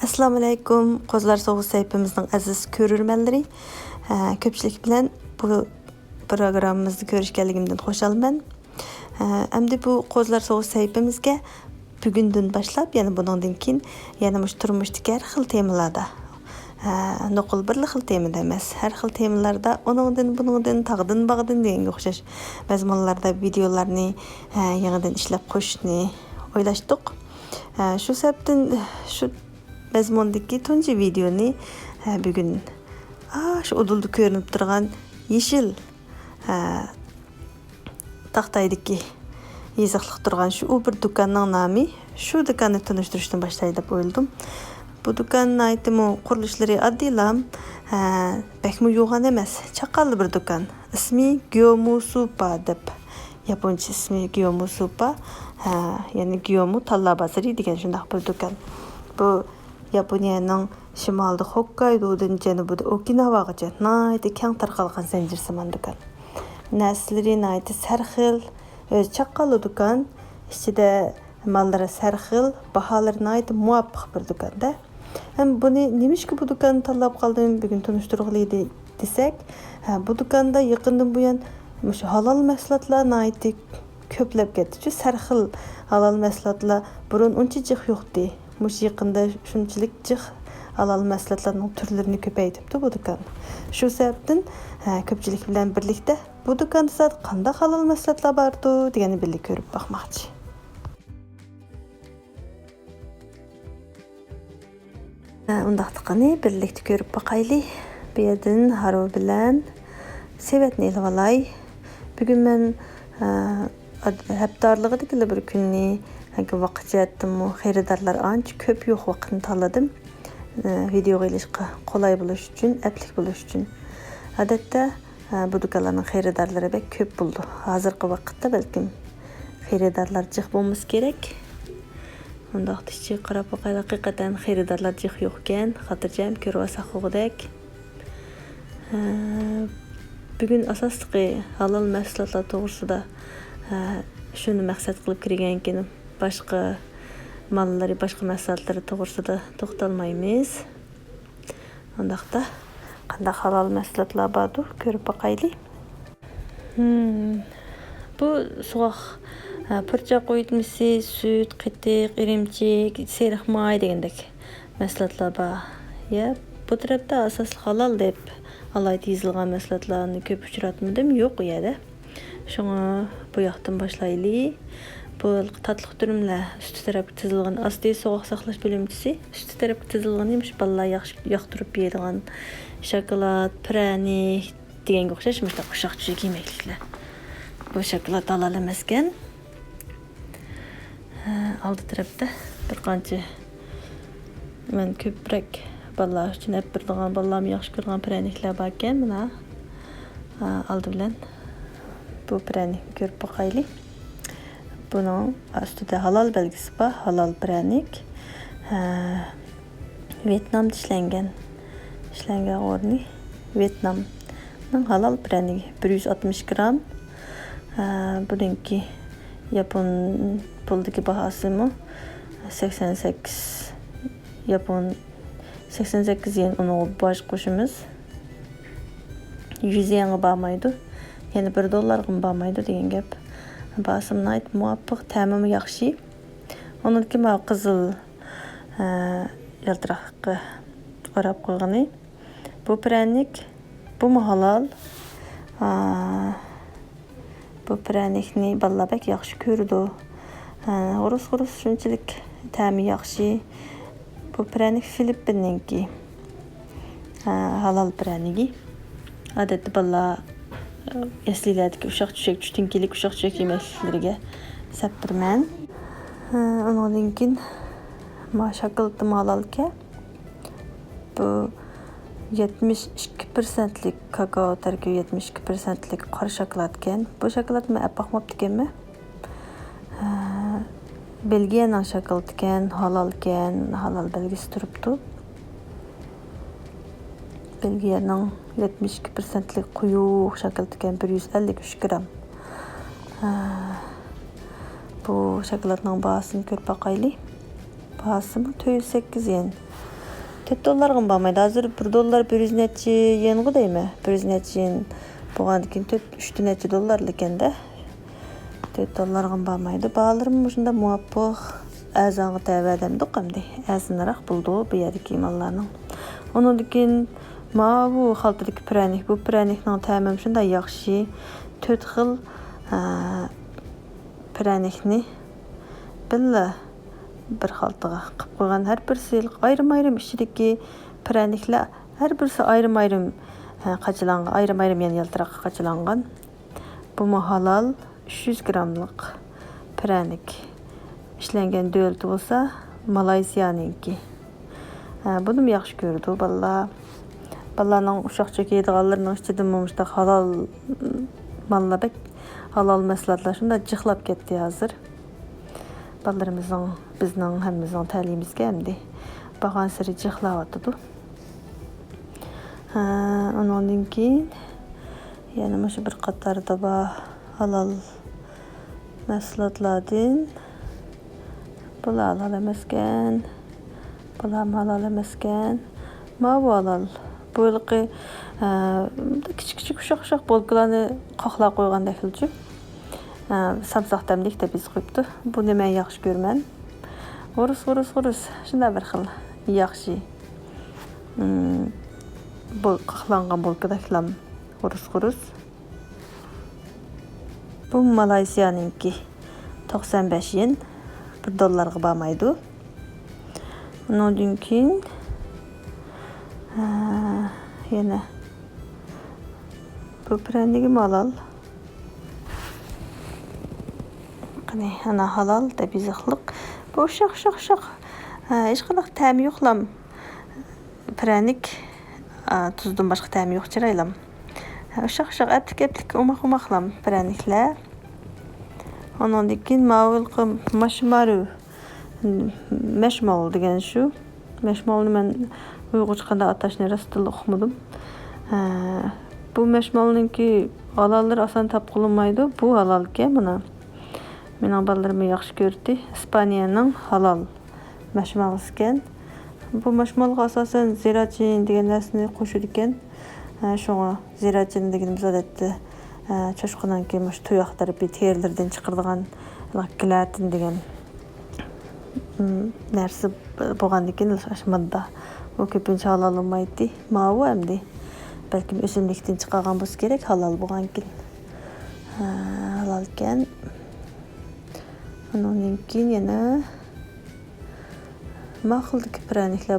Assalamu alaykum. Qozlar soğuğu sayfamızın aziz körürmenleri. Köpçilik bilen bu programımızı görüşkenligimden hoşalman. Endi bu Qozlar soğuğu sayfamızga bugünden başlap, yani bundan keyin yana mush turmushdagi har xil temalarda noqul bir xil temada emas, har xil temalarda buningdan tag'dan bag'dan deganga o'xshash mazmunlarda videolarni yangidan ishlab qo'yishni o'ylashdik. Shu sababdan shu mazmundagi tunji videoni bugun shu udulda ko'rinib turgan yeshil taqtaydagi yeziqliq turgan shu bir do'konning nomi, shu do'konni tanishtirishdan boshlaydi deb o'yladim. Bu do'konning aytimi qurilishlari oddiylam, bakmi yo'g'on emas, chaqalli bir do'kon. Ismi Gyomu Supa deb. Yaponcha ismi Gyomu Supa, ya'ni Gyomu Talla Bazari degan shunday bir do'kon. Bu Yaponiyaning shimolida Hokkaydodan janubida Okinawagacha nihoyatda keng tarqalgan zanjirsimon do'kon. Naslari nihoyatda sarxil, o'zi chaqqonli do'kon, ichida mallari sarxil, baholari nihoyatda muvofiq bir do'konda. Ham buni nimishki bu do'konni tanlab qoldim bugun tanishtirg'ili desak, bu do'konda yaqindan buyon mush halol mahsulotlar nihoyatda ko'plab ketdi. Sarxil halol mahsulotlar burun uncha jiq yo'qdi. Mush yaqinda shunchalik jiq halol mahsulotlarning turlarini ko'paytiribdi bu do'kon. Shu sababdan ko'pchilik bilan birlikda bu do'konda qanday halol mahsulotlar bordi deganni birga ko'rib boqmoqchi. Undaqtaqani birlikda ko'rib boqaylik. Bu yerdan Haro bilan Sevetni ilib olay. Bugun men haftaligidagi bir kunni vaqt yetdim, xaridorlar ancha ko'p yo'q vaqtni tanladim. Video qilishga qulay bo'lish uchun, aplik bo'lish uchun. Odatda bu do'konlarning xaridorlari bek ko'p bo'ldi. Hozirgi vaqtda balkim xaridorlar jiq bo'lmasa kerak. Undaqtichi qarab boqaylik, haqiqatan xaridorlar jiq yo'q ekan, xotirjam ko'rib olsaqdek. Bugun asosli halol mahsulotlar to'g'risida shuni maqsad qilib kirgan ekan. Başqa malları, başqa mahsulotlar to'g'risida to'xtalmaymiz. Undaqda qanday halol mahsulotlar bordi ko'rib boqaylik. Bu so'q purchoq qo'yilmasi, sut, qatiq, irimchik, seriq may degandek mahsulotlar bor. Ya, bu tarafda asosli halol deb alayda yozilgan mahsulotlarni ko'p uchratmadim, yo'q u yerda. Shunga bu yoqdan boshlaylik. Bu tatlı dürümler üstü tarafı tizilgan, asli soğuk saklaş bölümçisi üstü tarafı tizilgan imiş, balla yaqtırıp yediğen şokolad, pranik degen o'xshash qo'shaq tushak yemekliklar. Bu şokolad halol emaskan. Aldı tarafda bir qancha men ko'proq ballar uchun olib beradigan, ballarni yaxshi ko'rgan praniklar bor ekan. Mana aldı bilan bu pranikni ko'rib boqaylik. Bunun üstüde halal belgisi var. Halal pranik. Vietnamda işlengen orni. Vietnam'ın halal pranik 160 gram. Bununki Japon puldaki bahası mı? 88 Japon 88 yen onu baş koşumuz. 100 yeni bağmaydı. Yani $1 bağmaydı deyen gap. Basımın ait muvaffaq, təmimi yaxşı. Onunki ma qızıl yaltıraqı qarab qoyğаны. Bu pranik, bu mu halal? Bu pranikni balla bək yaxşı kördü. Qurus şunçilik təmi yaxşı. Bu pranik Filipinninki halal pranigi. Adətdə balla eslilerdik uşaq düşək, düştünkilik uşaq düşək yeməkliklərə səpdirmən. Ondan keyin şokoladni halalka. Bu 72%lik kakao tərkibi, 72%lik qara şokolad ekan. Bu şokolad mən baxmapdı ekanmi? Belgiyaning şokolad ekan, halal ekan, halal belgisi turibdi. Belgiyaning 72%lik quyuq şokolad ekan, 153 gram. Bu şokoladning bahasini ko'rib boqaylik. Bahasi 408 yen. $4 болмайды. Азыр $1 100 нече йен го дейме. 100 нече йен болгандан кийин 3 нече доллар экен да. $4 болмайды. Бааларым ушунда муаппык азанга табадам докамды. Азыныраак булду бу жердеки малларның. Ондан кийин бу халтадагы пряник. Бу пряникнең тәмі ушундай яхшы. 4 xil пряникни билле bir xaltaga qilib qo'ygan. Har birisi ayrim-ayrim ichidagi pryaniklar har birisi ayrim-ayrim qachilangan, ayrim-ayrim yana yaltiroq qachilangan. Bu halal 300 gramlik pryanik. İşlengen dövleti bo'lsa, Malayziyaniki. Bunu yaxshi ko'rdi balla. Ballaning uşaqcha yeydiganlarning ichida momishda halal mallabek, halal mahsulotlar shunda jixlab ketdi hozir. Ballarımızın, bizning hammamizning ta'limimizga hamdi bag'an siri jixlayotdi. Ondan keyin yana mana bir qatorda bor halal mahsulotlardan bular halal emaskan. Bular halal emaskan. Bu halal. Bu yilqi kichik uşaq bolkalarni qoqlab qo'ygandek qilchi. Samsaq tamlik deb biz qo'yibdi. Buni men yaxshi ko'rman. Urus. Shunday bir xil yaxshi. Bu qoqlangan bolkadagilar urus. Bu Malayziyaniki 95 yen. $1 bo'lmaydi. Ondan keyin yana bu pryanigim halal. Qani ana halal deb izohliq. Bu uşaq. Hech qanday ta'mi yo'qlam. Pryanik tuzdan boshqa ta'mi yo'q chiraylam. Uşaq aplik umaq-umaqlam pryaniklar. Ondan keyin ma'lum marshmallow degan shu. Marshmallowni men uyg'urcha qanday atashni rostila uqmadim. Bu marshmallowninki halallar oson topib qilinmaydi. Bu halal ekan buni. Mening balalarim yaxshi ko'rdi. Ispaniyaning halal marshmallow ekan. Bu marshmallow asosan ziratin degan narsani qo'shadi ekan. Shunga ziratin deganimiz odatda cho'chqadan keyin mush tuyoqlar terilardan chiqaradigan gelatin degan narsa bo'lgandan keyin modda. Bu ko'pincha halal olmaydi. Ma'vu hamdi. Balki o'simlikdan chiqargan bo'lsa kerak halal bo'lgan keyin. Halal ekan. Ondan keyin yana ma'quldagi pryaniklar.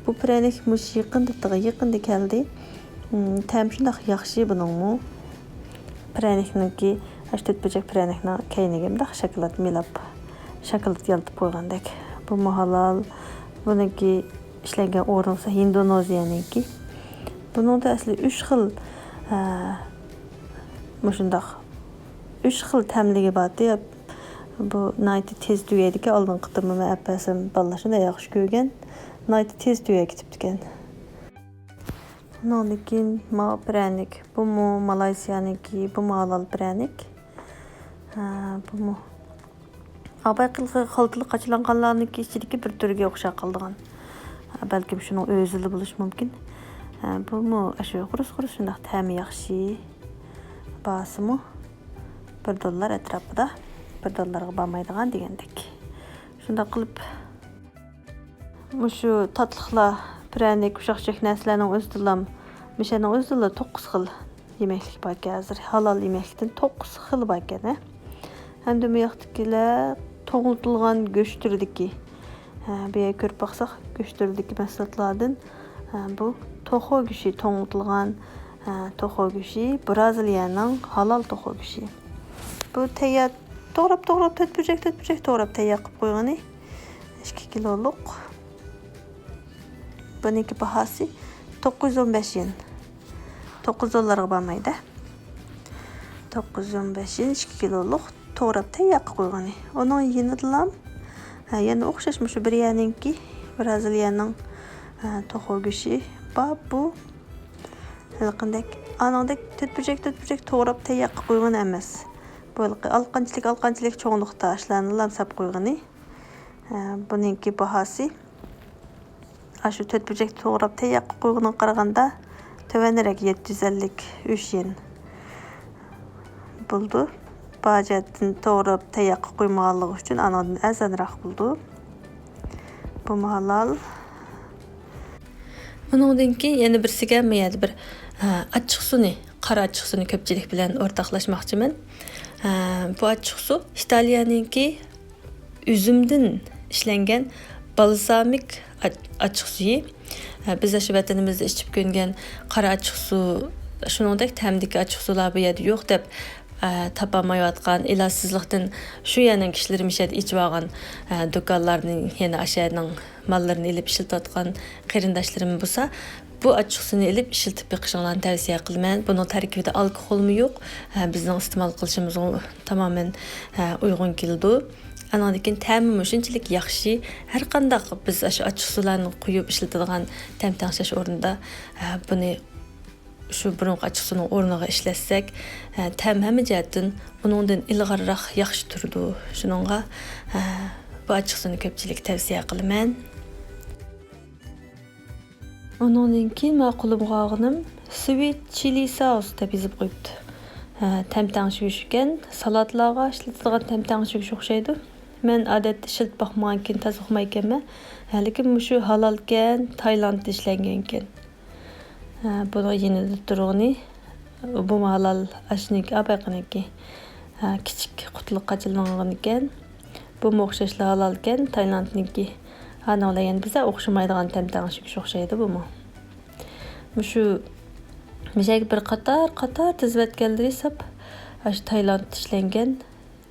Bu pryanik mush yaqinda keldi. Ta'mi shunday yaxshi buningmi. Pryanikniki ashtatbajak pryanikning kaynigimda shokolad milab, shokolad yaltib qo'ygandek. Bu halal. Buniki ishlangan o'rinsa Indoneziyaniki. Buningda asli 3 xil mushundaq 3 xil ta'mligi bor. Bu nayti tez tugaydi oldin qitirmama appasam ballashini yaxshi ko'rgan. Nayti tez tugay ketibdi ekan. Ondan keyin pryanik. Bu Malayziyaniki, bu halal pryanik. Bu abay xaltali qachilanganlarniki ichidagi bir turga o'xshab qolgan. Balkim shuning o'zili bo'lishi mumkin. Bu shu qurus shunday ta'mi yaxshi. Basimi $1 atrofida. $1 bo'lmaydigan degandek. Shunda qilib shu tatliqlar pryanik uşaqchak narsalarning o'zidan mishaning o'zida 9 xil yemeklik bor ekan. Hozir halal yemeklikdan 9 xil bor ekan. Hamda bu yoqdagilar to'g'ritilgan go'sht turidagi. Bu yerga ko'rib baqsaq, go'sht turidagi mahsulotlardan bu to'xo go'shti to'g'ritilgan to'xo go'shti, Braziliyaning halal to'xo go'shti. Bu tayyor to'g'rab to'tbujak to'g'rab tayyor qilib qo'ygani 2 kiloluq. Buniki bahasi 915 yen. $9 bo'lmaydi. 915 yen 2 kiloluq to'g'rab tayyor qilib qo'ygani. Onun yenidilam yana o'xshash shu Briyaninki Braziliyaning to'xo go'shti. Bu qanday anandek to'tbujak to'g'rab tayyor qilib qo'ygan emas. Bu alqanchilik cho'nliqda ishlanib sap qo'ygani. Buningki bahasi aşı 4 böcek toğrap teyaq qoyğuna qaraganda tövenirek 750'lik 3 yen buldu. Bajatin toğrap teyaq qoymağanlığı üçün anadan azanraq buldu. Bu halal. Bundan keyin yana birsiga mayada bir achchiq suni, qora achchiq suni ko'pchilik bilan o'rtoqlashmoqchiman. Bu achchiq su Italiyaninki üzümdən ishlangan balsamik achchiq suyu. Biz shu vatanimizda ichib ko'rgan qora achchiq su, shuningdek tamdiki achchiq sular bu yerda yo'q deb tapolmayotgan ilojsizlikdan shu yerning kishilar mishada ichib olgan do'konlarning yana ashaning mallarini ilib ishlatayotgan qarindoshlarim bo'lsa, bu achchiq suvni ilib ishlatib beqishinglarni tavsiya qilaman. Buning tarkibida alkoholmi yo'q. Bizning iste'mol qilishimizga tamoman uyg'un keldi. Anadaki ta'mi shunchalik yaxshi. Har qanday biz shu achchiq suvlarni quyib ishlatadigan tamtangshash o'rnida buni shu burungi achchiq suvning o'rniga ishlatsak, ta'm hamma jihatdan uningdan ilg'orroq yaxshi turdi. Shuningga bu achchiq suvni ko'pchilik tavsiya qilaman. Ondan keyin ma'qulim qolganim sweet chili sauce deb yozib qo'yibdi. Tamtangshish ekan, salatlarga ishlatadigan tamtangshish o'xshaydi. Men odatda ishlatib boqmagan ekan, tez uqmaykanman. Lekin shu halol ekan, Tailandda ishlangan ekan. Buni yenida turg'ini bu halol ashnik abaqiniki kichik qutuliq qachilmagan ekan. Bu o'xshashlar halol ekan, Tailandniki. Analar bize o'xshamaydigan tamtangshish o'xshaydi bu. Shu mishaga bir qator tizvatganlar esa Tailandda ishlangan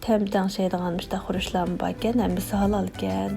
tamtangshaydigan xurushlar bor ekan, hammasi halol ekan.